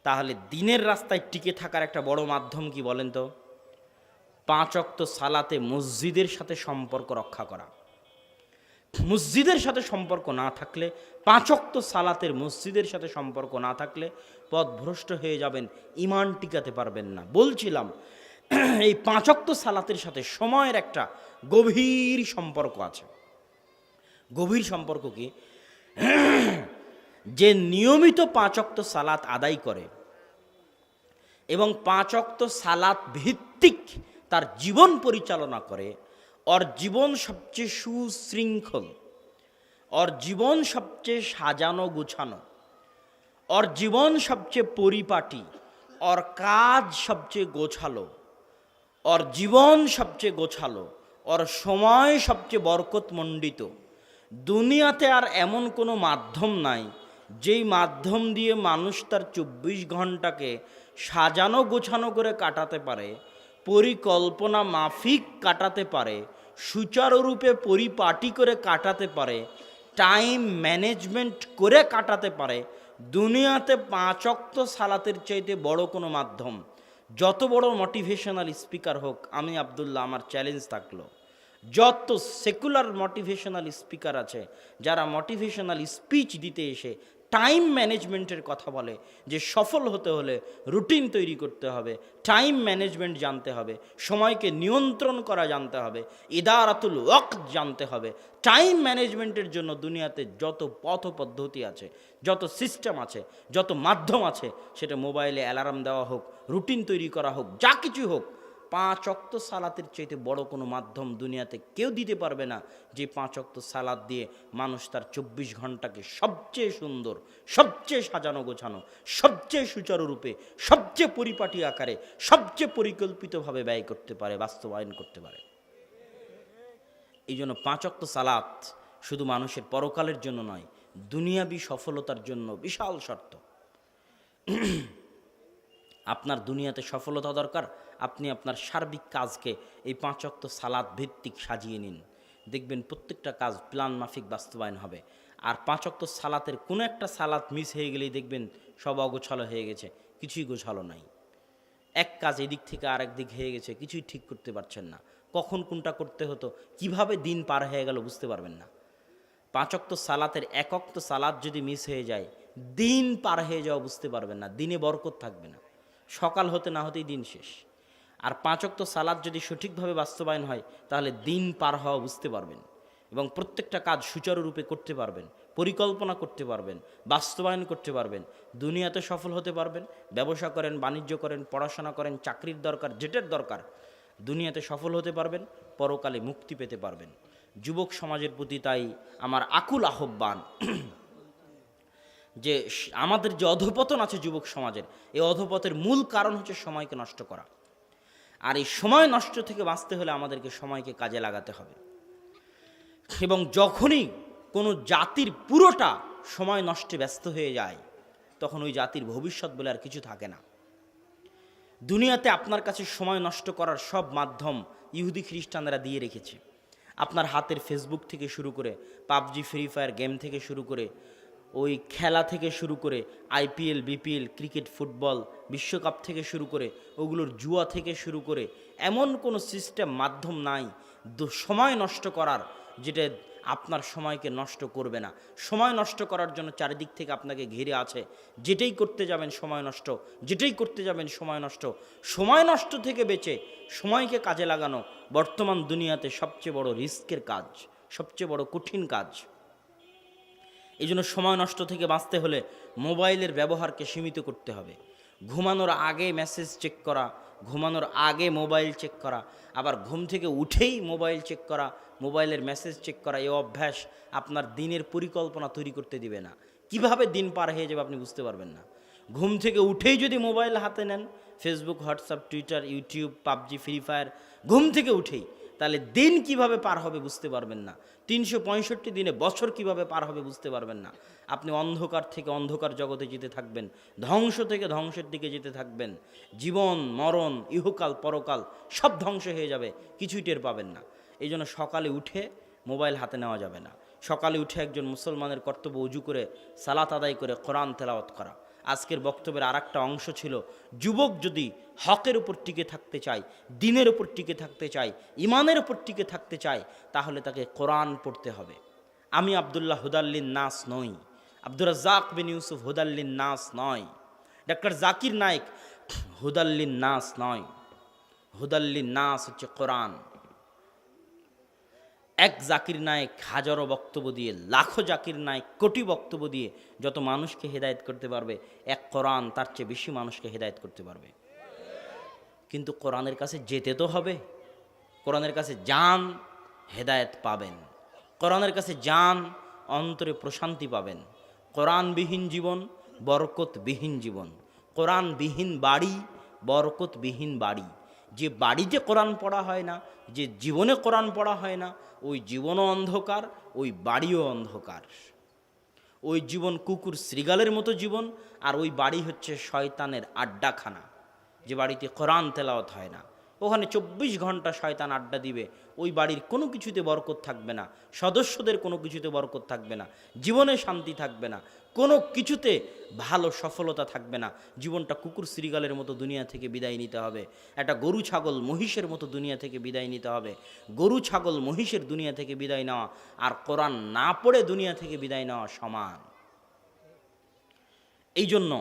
তাহলে দিনের রাস্তায় টিকে থাকার একটা বড় মাধ্যম কি বলেন তো? 5 ওয়াক্ত সালাতে মসজিদের সাথে সম্পর্ক রক্ষা করা। মসজিদের সাথে সম্পর্ক না থাকলে, 5 ওয়াক্ত সালাতের মসজিদের সাথে সম্পর্ক না থাকলে পথভ্রষ্ট হয়ে যাবেন, ঈমান টিকাতে পারবেন না। বলছিলাম এই 5 ওয়াক্ত সালাতের সাথে সময়ের একটা গভীর সম্পর্ক আছে। গভীর সম্পর্ক কি? যে নিয়মিত 5 ওয়াক্ত সালাত আদায় করে এবং 5 ওয়াক্ত সালাত ভিত্তিক তার জীবন পরিচালনা করে, ওর জীবন সবচেয়ে সুশৃঙ্খল, ওর জীবন সবচেয়ে সাজানো গুছানো, ওর জীবন সবচেয়ে পরিপাটি, ওর কাজ সবচেয়ে গোছালো, ওর জীবন সবচেয়ে গোছালো, ওর সময় সবচেয়ে বরকতমণ্ডিত। দুনিয়াতে আর এমন কোনো মাধ্যম নাই যেই মাধ্যম দিয়ে মানুষ তার 24 ঘন্টাকে সাজানো গোছানো করে কাটাতে পারে, পরিকল্পনা মাফিক কাটাতে পারে, সুচারুরূপে পরিপাটি করে কাটাতে পারে, টাইম ম্যানেজমেন্ট করে কাটাতে পারে। দুনিয়াতে 5 ওয়াক্ত সালাতের চাইতে বড় কোনো মাধ্যম, যত বড় মোটিভেশনাল স্পিকার হোক, আমি আব্দুল্লাহ, আমার চ্যালেঞ্জ থাকলো, যত সেকুলার মোটিভেশনাল স্পিকার আছে, যারা মোটিভেশনাল স্পিচ দিতে এসে টাইম ম্যানেজমেন্টের কথা বলে, যে সফল হতে হলে রুটিন তৈরি করতে হবে, টাইম ম্যানেজমেন্ট জানতে হবে, সময়কে নিয়ন্ত্রণ করা জানতে হবে, ইদারাতুল ওয়াক্ত জানতে হবে। টাইম ম্যানেজমেন্টের জন্য দুনিয়াতে যত পথ পদ্ধতি আছে, যত সিস্টেম আছে, যত মাধ্যম আছে, সেটা মোবাইলে অ্যালার্ম দেওয়া হোক, রুটিন তৈরি করা হোক, যা কিছু হোক, 5 ওয়াক্ত সালাতের চাইতে বড় কোনো মাধ্যম দুনিয়াতে কেউ দিতে পারবে না, যে 5 ওয়াক্ত সালাত দিয়ে মানুষ তার 24 ঘন্টাকে সবচেয়ে সুন্দর, সবচেয়ে সাজানো গোছানো, সবচেয়ে সুচারুরূপে, সবচেয়ে পরিপাটি আকারে, সবচেয়ে পরিকল্পিতভাবে ব্যয় করতে পারে, বাস্তবায়ন করতে পারে। এই জন্য 5 ওয়াক্ত সালাত শুধু মানুষের পরকালের জন্য নয়, দুনিয়াবি সফলতার জন্য বিশাল শর্ত। আপনার দুনিয়াতে সফলতা দরকার, আপনি আপনার সার্বিক কাজকে এই 5 ওয়াক্ত সালাত ভিত্তিক সাজিয়ে নিন, দেখবেন প্রত্যেকটা কাজ প্ল্যান মাফিক বাস্তবায়ন হবে। আর 5 ওয়াক্ত সালাতের কোনো একটা সালাত মিস হয়ে গেলেই দেখবেন সব অগোছালো হয়ে গেছে, কিছুই গোছালো নাই। এক কাজ এদিক থেকে আরেক দিক হয়ে গেছে, কিছুই ঠিক করতে পারছেন না, কখন কোনটা করতে হতো, কিভাবে দিন পার হয়ে গেল বুঝতে পারবেন না। 5 ওয়াক্ত সালাতের 1 ওয়াক্ত সালাত যদি মিস হয়ে যায়, দিন পার হয়ে যাওয়া বুঝতে পারবেন না, দিনে বরকত থাকবে না, সকাল হতে না হতেই দিন শেষ। আর 5 ওয়াক্ত সালাত যদি সঠিকভাবে বাস্তবায়ন হয়, তাহলে দিন পার হওয়া বুঝতে পারবেন এবং প্রত্যেকটা কাজ সুচারুরূপে করতে পারবেন, পরিকল্পনা করতে পারবেন, বাস্তবায়ন করতে পারবেন, দুনিয়াতে সফল হতে পারবেন। ব্যবসা করেন, বাণিজ্য করেন, পড়াশোনা করেন, চাকরির দরকার, যেটার দরকার, দুনিয়াতে সফল হতে পারবেন, পরকালে মুক্তি পেতে পারবেন। যুবক সমাজের প্রতি তাই আমার আকুল আহ্বান, যে আমাদের যে অধঃপতন আছে যুবক সমাজের, এই অধঃপতের মূল কারণ হচ্ছে সময়কে নষ্ট করা। আর এই সময় নষ্ট থেকে বাঁচতে হলে আমাদেরকে সময়কে কাজে লাগাতে হবে। এবং যখনই কোনো জাতির পুরোটা সময় নষ্টে ব্যস্ত হয়ে যায়, তখন ওই জাতির ভবিষ্যৎ বলে আর কিছু থাকে না। দুনিয়াতে আপনার কাছে সময় নষ্ট করার সব মাধ্যম ইহুদি খ্রিস্টানরা দিয়ে রেখেছে। আপনার হাতের ফেসবুক থেকে শুরু করে পাবজি ফ্রি ফায়ার গেম থেকে শুরু করে ওই খেলা থেকে শুরু করে আইপিএল বিপিএল ক্রিকেট ফুটবল বিশ্বকাপ থেকে শুরু করে ওগুলোর জুয়া থেকে শুরু করে এমন কোনো সিস্টেম মাধ্যম নাই সময় নষ্ট করার, যেটা আপনার সময়কে নষ্ট করবে না। সময় নষ্ট করার জন্য চারিদিক থেকে আপনাকে ঘিরে আছে, যেটাই করতে যাবেন সময় নষ্ট, যেটাই করতে যাবেন সময় নষ্ট। সময় নষ্ট থেকে বেঁচে সময়কে কাজে লাগানো বর্তমান দুনিয়াতে সবচেয়ে বড় রিস্কের কাজ, সবচেয়ে বড় কঠিন কাজ। এই জন্য সময় নষ্ট থেকে বাঁচতে হলে মোবাইলের ব্যবহারকে সীমিত করতে হবে। ঘুমানোর আগে মেসেজ চেক করা, ঘুমানোর আগে মোবাইল চেক করা, আবার ঘুম থেকে উঠেই মোবাইল চেক করা, মোবাইলের মেসেজ চেক করা, এই অভ্যাস আপনার দিনের পরিকল্পনা তৈরি করতে দিবে না। কিভাবে দিন পার হয়ে যাবে আপনি বুঝতে পারবেন না। ঘুম থেকে উঠেই যদি মোবাইল হাতে নেন, Facebook WhatsApp Twitter YouTube PUBG free fire, ঘুম থেকে উঠেই, তাহলে দিন কিভাবে পার হবে বুঝতে পারবেন না। 365 দিনে বছর কিভাবে পার হবে বুঝতে পারবেন না। আপনি অন্ধকার থেকে অন্ধকার জগতে যেতে থাকবেন, ধ্বংস থেকে ধ্বংসের দিকে যেতে থাকবেন। জীবন মরণ ইহকাল পরকাল সব ধ্বংস হয়ে যাবে, কিছুই টের পাবেন না। এই জন্য সকালে উঠে মোবাইল হাতে নেওয়া যাবে না। সকালে উঠে একজন মুসলমানের কর্তব্য উজু করে সালাত আদায় করে কোরআন তেলাওয়াত করা। আজকের বক্তব্যের আরেকটা অংশ ছিল, যুবক যদি হকের উপর টিকে থাকতে চায়, দ্বীনের উপর টিকে থাকতে চায়, ইমানের উপর টিকে থাকতে চায়, তাহলে তাকে কোরআন পড়তে হবে। আমি আব্দুল্লাহ হুদাল্লিন নাস নই, আব্দুর রাজ্জাক বিন ইউসুফ হুদাল্লিন নাস নয়, ডক্টর জাকির নায়েক হুদাল্লিন নাস নয়। হুদাল্লিন নাস হচ্ছে কোরআন। এক জাকির নায়েক হাজারো বক্তব্য দিয়ে, লাখো জাকির নায়েক কোটি বক্তব্য দিয়ে যত মানুষকে হেদায়েত করতে পারবে, এক কোরআন তার চেয়ে বেশি মানুষকে হেদায়েত করতে পারবে। কিন্তু কোরআনের কাছে যেতে তো হবে। কোরআনের কাছে যান, হেদায়েত পাবেন। কোরআনের কাছে যান, অন্তরে প্রশান্তি পাবেন। কোরআনবিহীন জীবন বরকতবিহীন জীবন। কোরআনবিহীন বাড়ি বরকতবিহীন বাড়ি। যে বাড়িতে কোরআন পড়া হয় না, যে জীবনে কোরআন পড়া হয় না, ওই জীবনও অন্ধকার, ওই বাড়িও অন্ধকার। ওই জীবন কুকুর শ্রীগালের মতো জীবন, আর ওই বাড়ি হচ্ছে শয়তানের আড্ডাখানা। যে বাড়িতে কোরআন তেলাওয়াত হয় না, ওখানে 24 ঘন্টা শয়তান আড্ডা দিবে। ওই বাড়ির কোনো কিছুতে বরকত থাকবে না, সদস্যদের কোনো কিছুতে বরকত থাকবে না, জীবনে শান্তি থাকবে না, কোনো কিছুতে ভালো সফলতা থাকবে না। জীবনটা কুকুর শ্রীগালের মতো দুনিয়া থেকে বিদায় নিতে হবে। একটা গরু ছাগল মহিষের মতো দুনিয়া থেকে বিদায় নিতে হবে। গরু ছাগল মহিষের দুনিয়া থেকে বিদায় নেওয়া আর কোরআন না পড়ে দুনিয়া থেকে বিদায় নেওয়া সমান। এই জন্য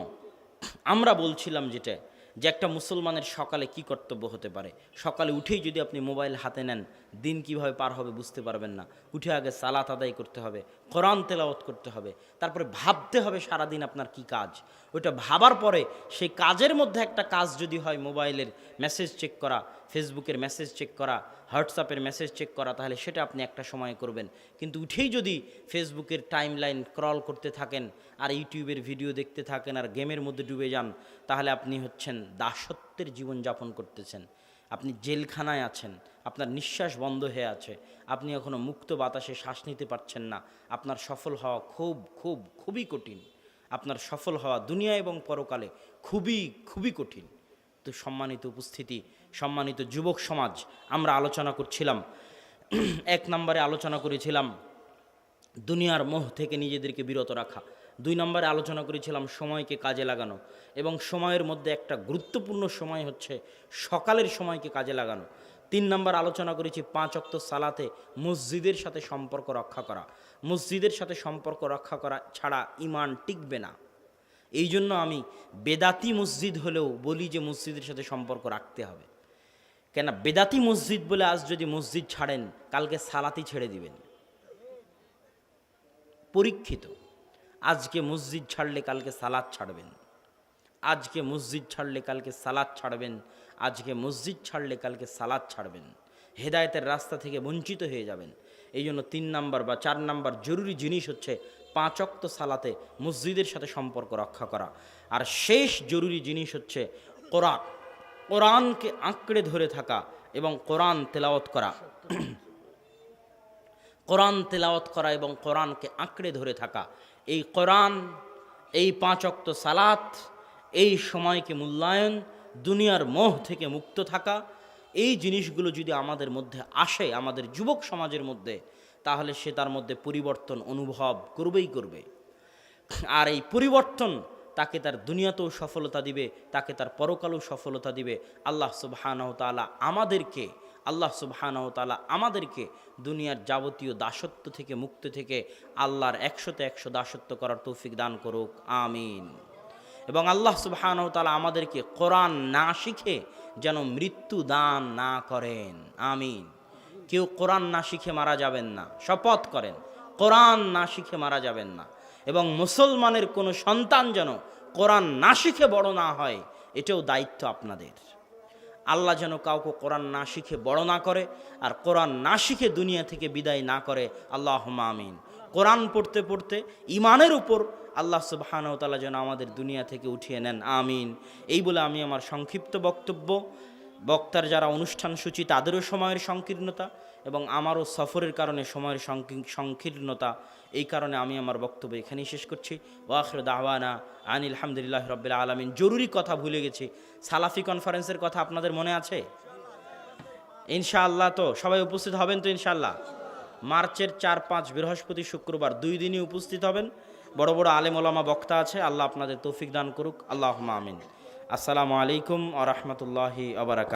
আমরা বলছিলাম যেটা, যে একটা মুসলমানের সকালে কি কর্তব্য হতে পারে। সকালে উঠেই যদি আপনি মোবাইল হাতে নেন, দিন কিভাবে পার হবে বুঝতে পারবেন না। উঠে আগে সালাত আদায় করতে হবে, কোরআন তেলাওয়াত করতে হবে, তারপরে ভাবতে হবে সারাদিন আপনার কি কাজ। ওইটা ভাবার পরে সেই কাজের মধ্যে একটা কাজ যদি হয় মোবাইলের মেসেজ চেক করা, ফেসবুকের মেসেজ চেক করা, হোয়াটসঅ্যাপের মেসেজ চেক করা, তাহলে সেটা আপনি একটা সময় করবেন। কিন্তু উঠেই যদি ফেসবুকের টাইম লাইন স্ক্রল করতে থাকেন, আর ইউটিউবের ভিডিও দেখতে থাকেন, আর গেমের মধ্যে ডুবে যান, তাহলে আপনি হচ্ছেন দাসত্বের জীবনযাপন করতেছেন। আপনি জেলখানায় আছেন, আপনার নিঃশ্বাস বন্ধ হয়ে আছে, আপনি এখনও মুক্ত বাতাসে শ্বাস নিতে পারছেন না। আপনার সফল হওয়া খুবই কঠিন। আপনার সফল হওয়া দুনিয়া এবং পরকালে খুবই কঠিন। তো সম্মানিত উপস্থিতি, সম্মানিত যুবক সমাজ, আমরা আলোচনা করছিলাম, এক নম্বরে আলোচনা করেছিলাম দুনিয়ার মোহ থেকে নিজেদেরকে বিরত রাখা। 2 নম্বরে আলোচনা করেছিলাম সময়কে কাজে লাগানো, এবং সময়ের মধ্যে একটা গুরুত্বপূর্ণ সময় হচ্ছে সকালের সময়কে কাজে লাগানো। 3 নম্বর আলোচনা করেছি 5 ওয়াক্ত সালাতে মসজিদের সাথে সম্পর্ক রক্ষা করা। মসজিদের সাথে সম্পর্ক রক্ষা করা ছাড়া ঈমান টিকবে না। এই জন্য আমি বেদাতি মসজিদ হলেও বলি যে মসজিদের সাথে সম্পর্ক রাখতে হবে। কেন বেদাতি মসজিদ বলে আজ যদি মসজিদ ছাড়েন, কালকে সালাতই ছেড়ে দিবেন। পরীক্ষিত। আজকে মসজিদ ছাড়লে কালকে সালাত ছাড়বেন, আজকে মসজিদ ছাড়লে কালকে সালাত ছাড়বেন, আজকে মসজিদ ছাড়লে কালকে সালাত ছাড়বেন। হেদায়েতের রাস্তা থেকে বঞ্চিত হয়ে যাবেন। এই জন্য 3 নাম্বার বা 4 নাম্বার জরুরি জিনিস হচ্ছে 5 ওয়াক্ত সালাতে মসজিদের সাথে সম্পর্ক রক্ষা করা। আর শেষ জরুরি জিনিস হচ্ছে কোরআনকে আঁকড়ে ধরে থাকা এবং কোরআন তেলাওয়াত করা। কোরআন তেলাওয়াত করা এবং কোরআনকে আঁকড়ে ধরে থাকা। এই কোরআন, এই 5 ওয়াক্ত সালাত, এই সময়কে মূল্যায়ন, দুনিয়ার মোহ থেকে মুক্ত থাকা, এই জিনিসগুলো যদি আমাদের মধ্যে আসে, আমাদের যুবক সমাজের মধ্যে, তাহলে সে তার মধ্যে পরিবর্তন অনুভব করবেই করবে। আর এই পরিবর্তন তাকে তার দুনিয়াতেও সফলতা দিবে, তাকে তার পরকালেও সফলতা দিবে। আল্লাহ সুবহানাহু তাআলা আমাদেরকে দুনিয়ার যাবতীয় দাসত্ব থেকে, মুক্তি থেকে আল্লাহর 100তে 100 দাসত্ব করার তৌফিক দান করুক, আমিন। এবং আল্লাহ সুবহানাহু তাআলা আমাদেরকে কোরআন না শিখে যেন মৃত্যু দান না করেন, আমিন। কেউ কোরআন না শিখে মারা যাবেন না, শপথ করেন কোরআন না শিখে মারা যাবেন না। এবং মুসলমানের কোনো সন্তান যেন কোরআন না শিখে বড় না হয়, এটাও দায়িত্ব আপনাদের। আল্লাহ যেন কাউকে কোরআন না শিখে বড় না করে, আর কোরআন না শিখে দুনিয়া থেকে বিদায় না করে, আল্লাহুম্মা আমিন। কোরআন পড়তে পড়তে ইমানের উপর আল্লাহ সুবহানাহু ওয়া তাআলা যেন আমাদের দুনিয়া থেকে উঠিয়ে নেন, আমিন। এই বলে আমি আমার সংক্ষিপ্ত বক্তব্য, বক্তার যারা অনুষ্ঠান সূচি তাদেরও সময়ের সংকীর্ণতা এবং আমারও সফরের কারণে সময়ের সংকীর্ণতা, এই কারণে আমি আমার বক্তব্য এখানেই শেষ করছি। ওয়া আখিরু দাওয়ানা আনিল হামদুলিল্লাহি রাব্বিল আলামিন। জরুরি কথা ভুলে গেছি, সালাফি কনফারেন্সের কথা আপনাদের মনে আছে? ইনশাআল্লাহ তো সবাই উপস্থিত হবেন তো ইনশাআল্লাহ? মার্চের 4, 5 বৃহস্পতি শুক্রবার 2 দিনই উপস্থিত হবেন। বড় বড় আলেম ওলামা বক্তা আছে, আল্লাহ আপনাদের তৌফিক দান করুক, আল্লাহুম্মা আমিন। আসসালামু আলাইকুম ওয়া রাহমাতুল্লাহি ওয়া বারাকাতুহু।